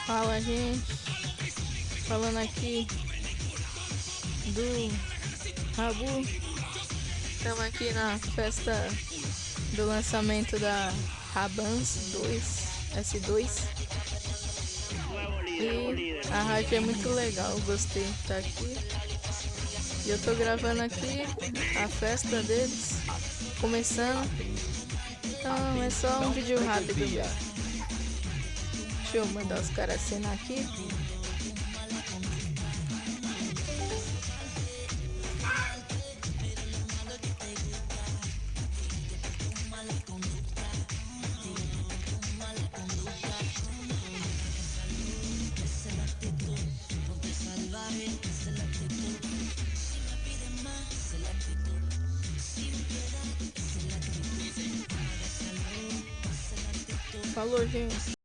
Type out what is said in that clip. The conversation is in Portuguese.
Fala, gente, falando aqui do Rabu. Estamos aqui na festa do lançamento da Rabans 2 S2 e a rádio é muito legal, gostei de estar aqui. E eu tô gravando aqui a festa deles começando. Então é só um vídeo rápido mesmo. Deixa eu mandar os caras assinar aqui. Falou, gente.